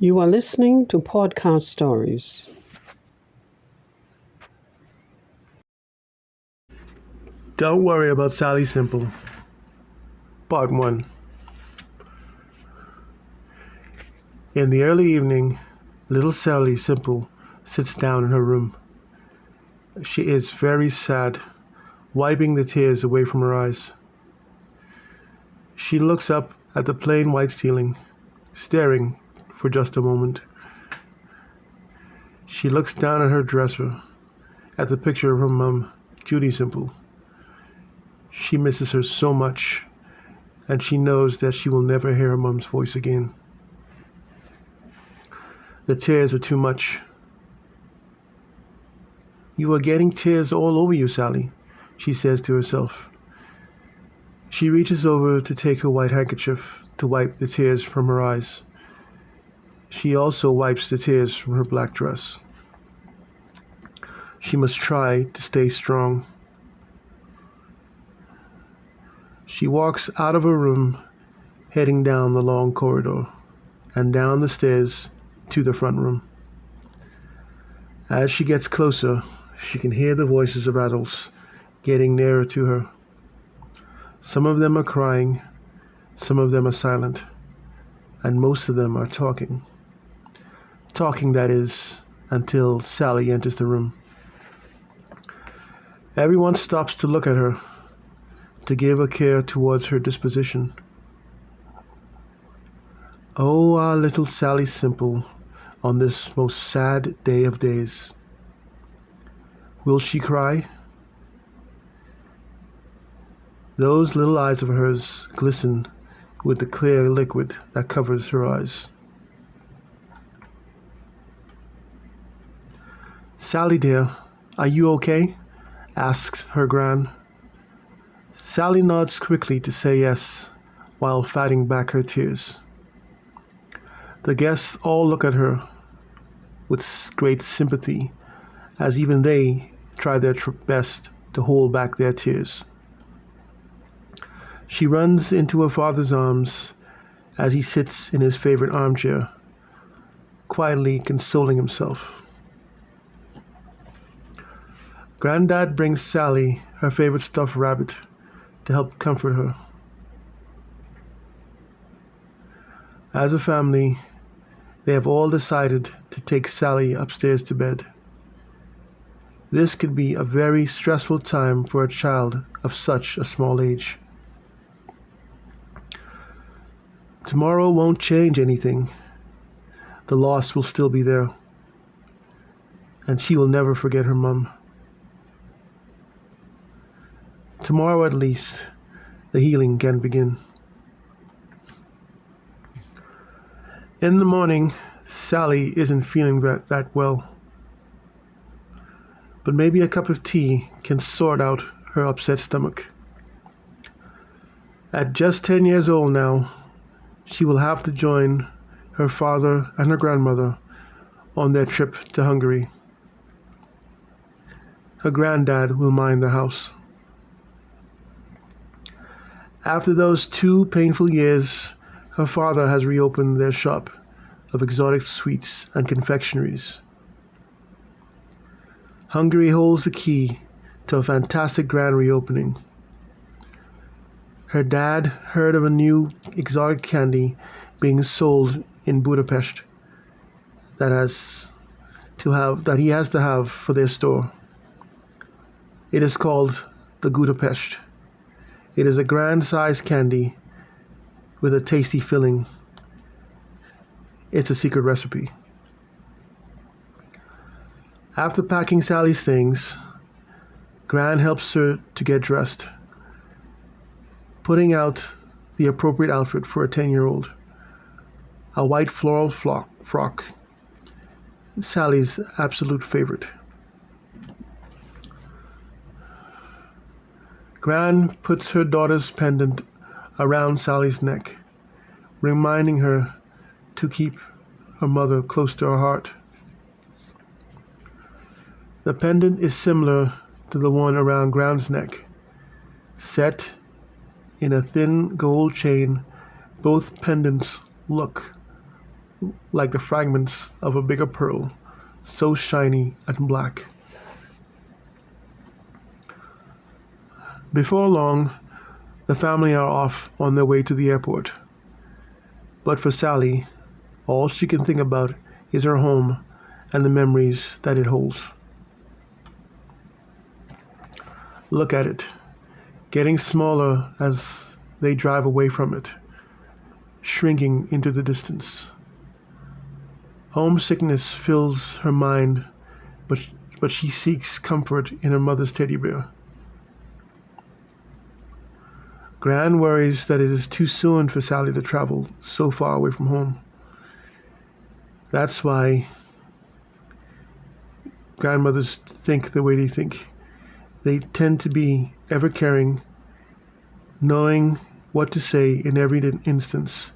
You are listening to Podcast Stories. Don't worry about Sally Simple. Part 1. In the early evening, little Sally Simple sits down in her room. She is very sad, wiping the tears away from her eyes. She looks up at the plain white ceiling, staring for just a moment. She looks down at her dresser, at the picture of her mum, Judy Simple. She misses her so much, and she knows that she will never hear her mum's voice again. The tears are too much. "You are getting tears all over you, Sally," she says to herself. She reaches over to take her white handkerchief to wipe the tears from her eyes. She also wipes the tears from her black dress. She must try to stay strong. She walks out of her room, heading down the long corridor and down the stairs to the front room. As she gets closer, she can hear the voices of adults getting nearer to her. Some of them are crying, some of them are silent, and most of them are talking. Talking, that is, until Sally enters the room. Everyone stops to look at her, to give a care towards her disposition. Oh, our little Sally Simple, on this most sad day of days. Will she cry? Those little eyes of hers glisten with the clear liquid that covers her eyes. "Sally dear, are you okay?" asks her gran. Sally nods quickly to say yes, while fighting back her tears. The guests all look at her with great sympathy, as even they try their best to hold back their tears. She runs into her father's arms as he sits in his favorite armchair, quietly consoling himself. Granddad brings Sally her favorite stuffed rabbit to help comfort her. As a family, they have all decided to take Sally upstairs to bed. This could be a very stressful time for a child of such a small age. Tomorrow won't change anything. The loss will still be there, and she will never forget her mum. Tomorrow at least, the healing can begin. In the morning, Sally isn't feeling that well, but maybe a cup of tea can sort out her upset stomach. At just 10 years old now, she will have to join her father and her grandmother on their trip to Hungary. Her granddad will mind the house. After those 2 painful years, her father has reopened their shop of exotic sweets and confectionaries. Hungary holds the key to a fantastic grand reopening. Her dad heard of a new exotic candy being sold in Budapest that he has to have for their store. It is called the Budapest. It is a grand-sized candy with a tasty filling. It's a secret recipe. After packing Sally's things, Gran helps her to get dressed, putting out the appropriate outfit for a 10-year-old. A white floral frock, Sally's absolute favorite. Gran puts her daughter's pendant around Sally's neck, reminding her to keep her mother close to her heart. The pendant is similar to the one around Gran's neck, set in a thin gold chain. Both pendants look like the fragments of a bigger pearl, so shiny and black. Before long, the family are off on their way to the airport. But for Sally, all she can think about is her home and the memories that it holds. Look at it, getting smaller as they drive away from it, shrinking into the distance. Homesickness fills her mind, but she seeks comfort in her mother's teddy bear. Gran worries that it is too soon for Sally to travel so far away from home. That's why grandmothers think the way they think. They tend to be ever caring, knowing what to say in every instance,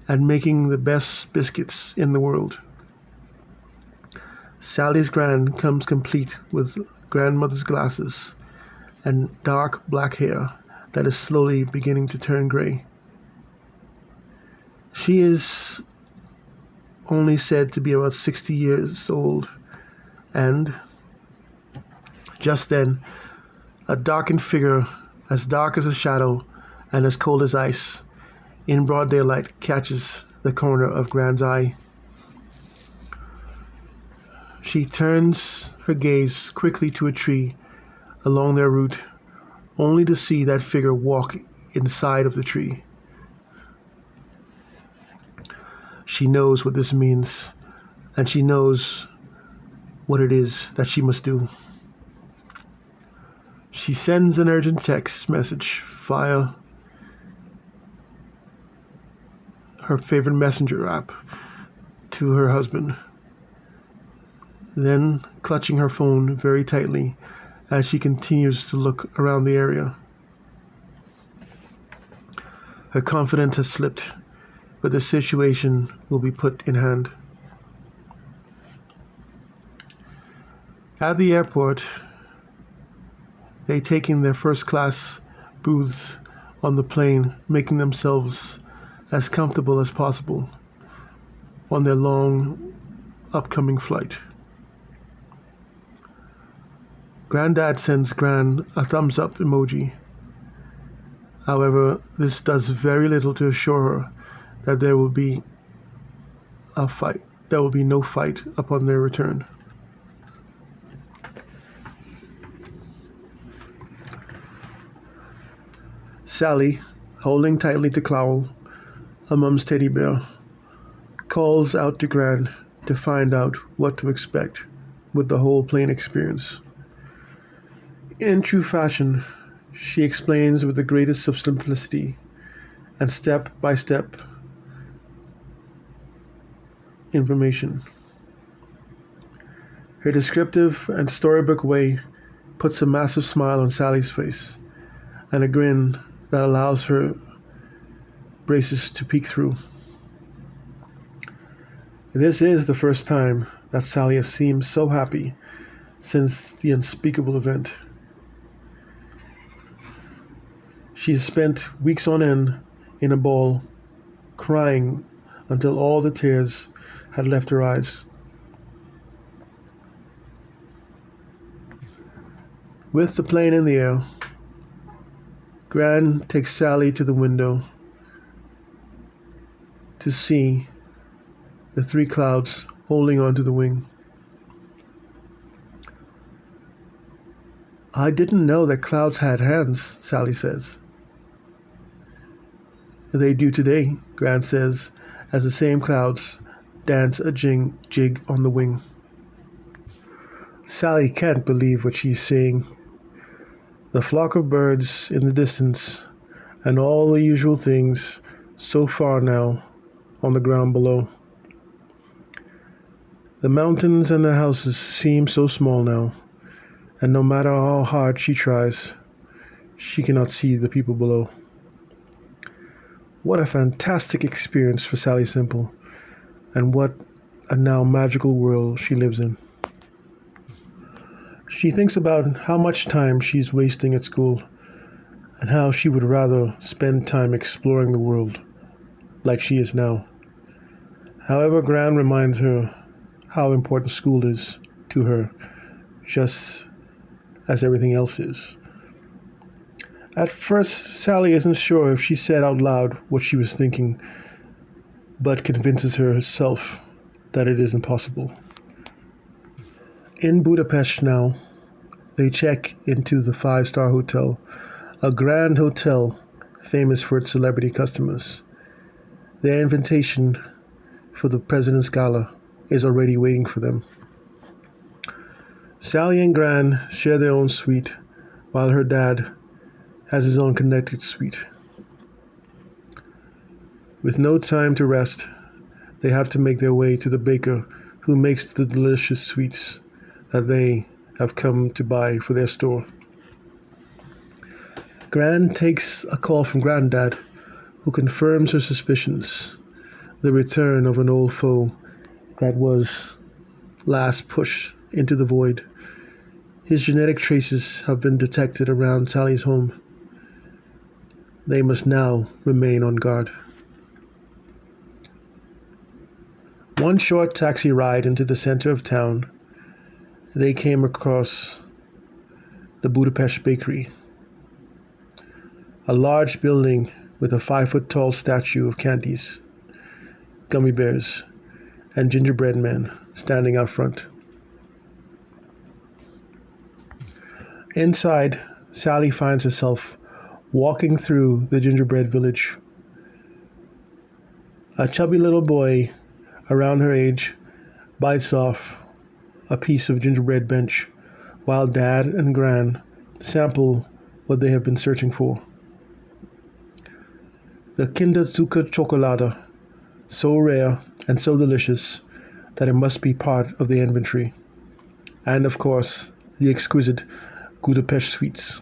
and making the best biscuits in the world. Sally's gran comes complete with grandmother's glasses and dark black hair that is slowly beginning to turn gray. She is only said to be about 60 years old, and just then, a darkened figure, as dark as a shadow and as cold as ice, in broad daylight catches the corner of Gran's eye. She turns her gaze quickly to a tree along their route, only to see that figure walk inside of the tree. She knows what this means, and she knows what it is that she must do. She sends an urgent text message via her favorite messenger app to her husband, then clutching her phone very tightly as she continues to look around the area. Her confidence has slipped, but the situation will be put in hand. At the airport, they take in their first class booths on the plane, making themselves as comfortable as possible on their long upcoming flight. Granddad sends Gran a thumbs up emoji. However, this does very little to assure her that there will be no fight upon their return. Sally, holding tightly to Clowl, her mom's teddy bear, calls out to Gran to find out what to expect with the whole plane experience. In true fashion, she explains with the greatest of simplicity and step-by-step information. Her descriptive and storybook way puts a massive smile on Sally's face and a grin that allows her braces to peek through. This is the first time that Sally has seemed so happy since the unspeakable event. She has spent weeks on end in a ball, crying until all the tears had left her eyes. With the plane in the air, Gran takes Sally to the window to see the three clouds holding onto the wing. "I didn't know that clouds had hands," Sally says. "They do today," Gran says, as the same clouds dance a jig on the wing. Sally can't believe what she's seeing. The flock of birds in the distance, and all the usual things so far now on the ground below. The mountains and the houses seem so small now, and no matter how hard she tries, she cannot see the people below. What a fantastic experience for Sally Simple, and what a now magical world she lives in. She thinks about how much time she's wasting at school, and how she would rather spend time exploring the world, like she is now. However, Gran reminds her how important school is to her, just as everything else is. At first, Sally isn't sure if she said out loud what she was thinking, but convinces herself that it isn't possible. In Budapest now, they check into the five-star hotel, a grand hotel famous for its celebrity customers. Their invitation for the President's Gala is already waiting for them. Sally and Gran share their own suite, while her dad has his own connected suite. With no time to rest, they have to make their way to the baker who makes the delicious sweets that they have come to buy for their store. Gran takes a call from Granddad, who confirms her suspicions, the return of an old foe that was last pushed into the void. His genetic traces have been detected around Sally's home. They must now remain on guard. One short taxi ride into the center of town, they came across the Budapest Bakery, a large building with a 5-foot-tall statue of candies, gummy bears, and gingerbread men standing out front. Inside, Sally finds herself walking through the gingerbread village. A chubby little boy around her age bites off a piece of gingerbread bench, while Dad and Gran sample what they have been searching for. The Kinderzucker Chocolate, so rare and so delicious that it must be part of the inventory. And of course, the exquisite Budapest sweets.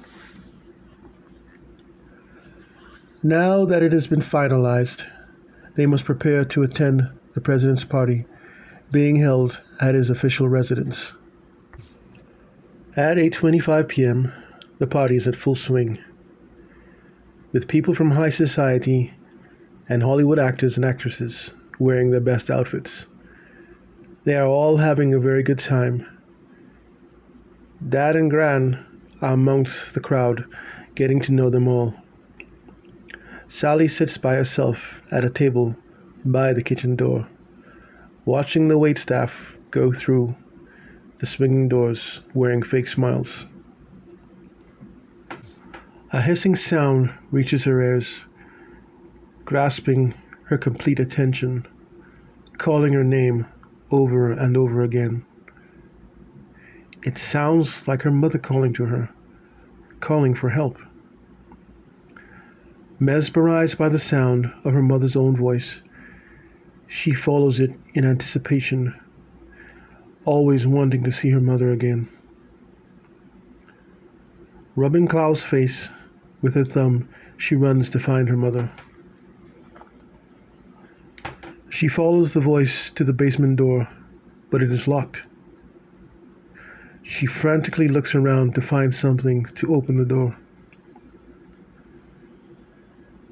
Now that it has been finalized, they must prepare to attend the President's party being held at his official residence. At 8:25 p.m., the party is at full swing, with people from high society and Hollywood actors and actresses wearing their best outfits. They are all having a very good time. Dad and Gran are amongst the crowd, getting to know them all. Sally sits by herself at a table by the kitchen door, watching the waitstaff go through the swinging doors wearing fake smiles. A hissing sound reaches her ears, grasping her complete attention, calling her name over and over again. It sounds like her mother calling to her, calling for help. Mesmerized by the sound of her mother's own voice, she follows it in anticipation, always wanting to see her mother again. Rubbing Klaus' face with her thumb, she runs to find her mother. She follows the voice to the basement door, but it is locked. She frantically looks around to find something to open the door.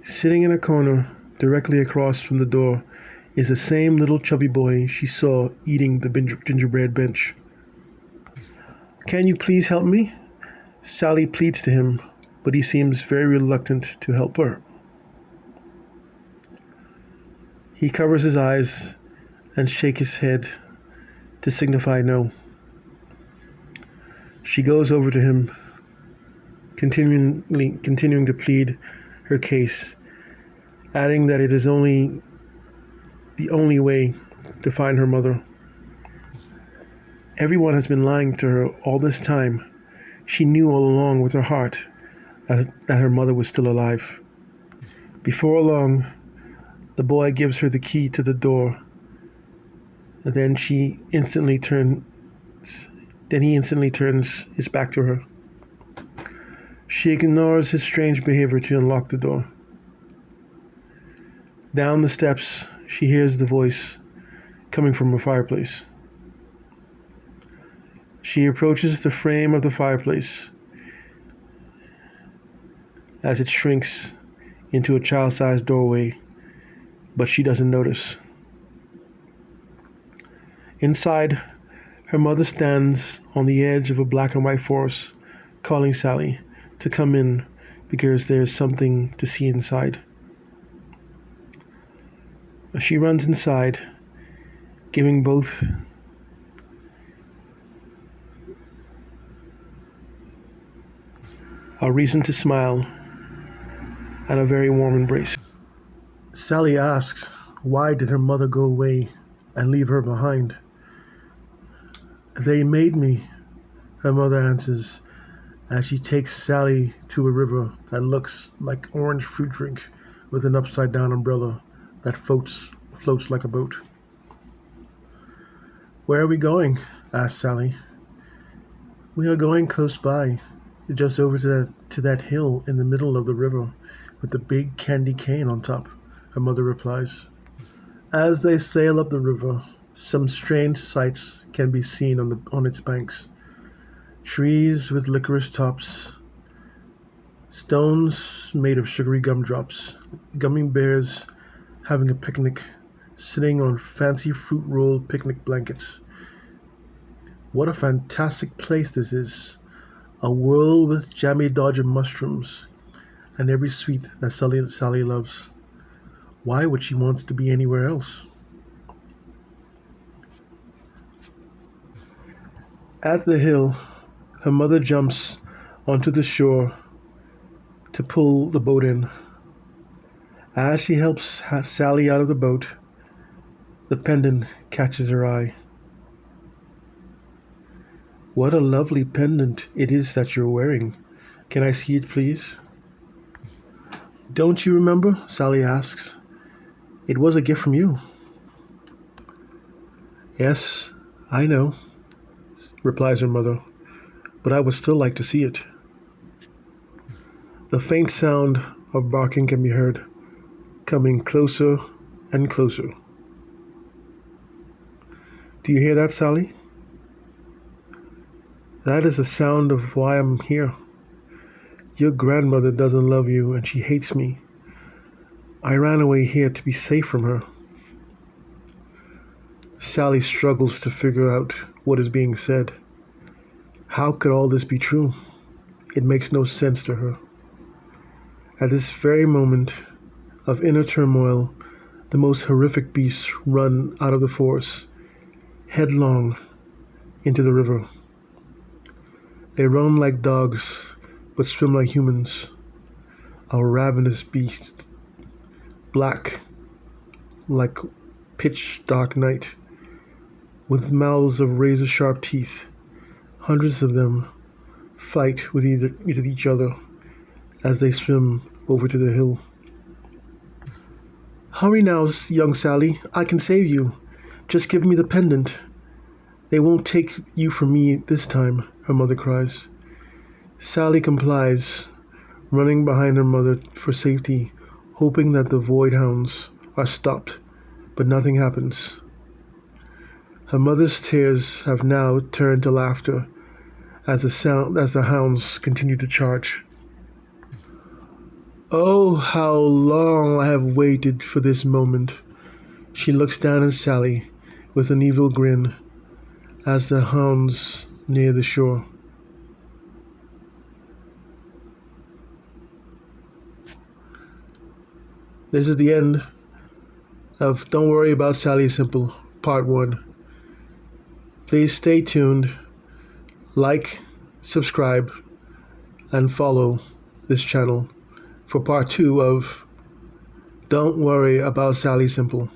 Sitting in a corner directly across from the door is the same little chubby boy she saw eating the gingerbread bench. "Can you please help me?" Sally pleads to him, but he seems very reluctant to help her. He covers his eyes and shakes his head to signify no. She goes over to him, continuing to plead her case, adding that it is the only way to find her mother. Everyone has been lying to her all this time. She knew all along with her heart that her mother was still alive. Before long, the boy gives her the key to the door. Then he instantly turns his back to her. She ignores his strange behavior to unlock the door. Down the steps, she hears the voice coming from her fireplace. She approaches the frame of the fireplace as it shrinks into a child-sized doorway, but she doesn't notice. Inside, her mother stands on the edge of a black and white forest, calling Sally to come in because there is something to see inside. She runs inside, giving both a reason to smile and a very warm embrace. Sally asks, why did her mother go away and leave her behind? They made me, her mother answers, as she takes Sally to a river that looks like orange fruit drink with an upside-down umbrella that floats like a boat. Where are we going? Asks Sally. We are going close by, just over to that hill in the middle of the river with the big candy cane on top, her mother replies. As they sail up the river, some strange sights can be seen on its banks. Trees with licorice tops, stones made of sugary gumdrops, gummy bears having a picnic, sitting on fancy fruit roll picnic blankets. What a fantastic place this is. A world with jammy dodger mushrooms and every sweet that Sally loves. Why would she want to be anywhere else? At the hill, her mother jumps onto the shore to pull the boat in. As she helps Sally out of the boat, the pendant catches her eye. What a lovely pendant it is that you're wearing. Can I see it, please? Don't you remember? Sally asks. It was a gift from you. Yes, I know, replies her mother, but I would still like to see it. The faint sound of barking can be heard, coming closer and closer. Do you hear that, Sally? That is the sound of why I'm here. Your grandmother doesn't love you and she hates me. I ran away here to be safe from her. Sally struggles to figure out what is being said. How could all this be true? It makes no sense to her. At this very moment of inner turmoil, the most horrific beasts run out of the forest, headlong into the river. They run like dogs, but swim like humans. A ravenous beast, black like pitch dark night, with mouths of razor-sharp teeth. Hundreds of them fight with each other as they swim over to the hill. Hurry now, young Sally, I can save you. Just give me the pendant. They won't take you from me this time, her mother cries. Sally complies, running behind her mother for safety, hoping that the void hounds are stopped, but nothing happens. Her mother's tears have now turned to laughter as the hounds continue to charge. Oh, how long I have waited for this moment. She looks down at Sally with an evil grin as the hounds near the shore. This is the end of Don't Worry About Sally Simple, Part 1. Please stay tuned, like, subscribe, and follow this channel for Part 2 of Don't Worry About Sally Simple.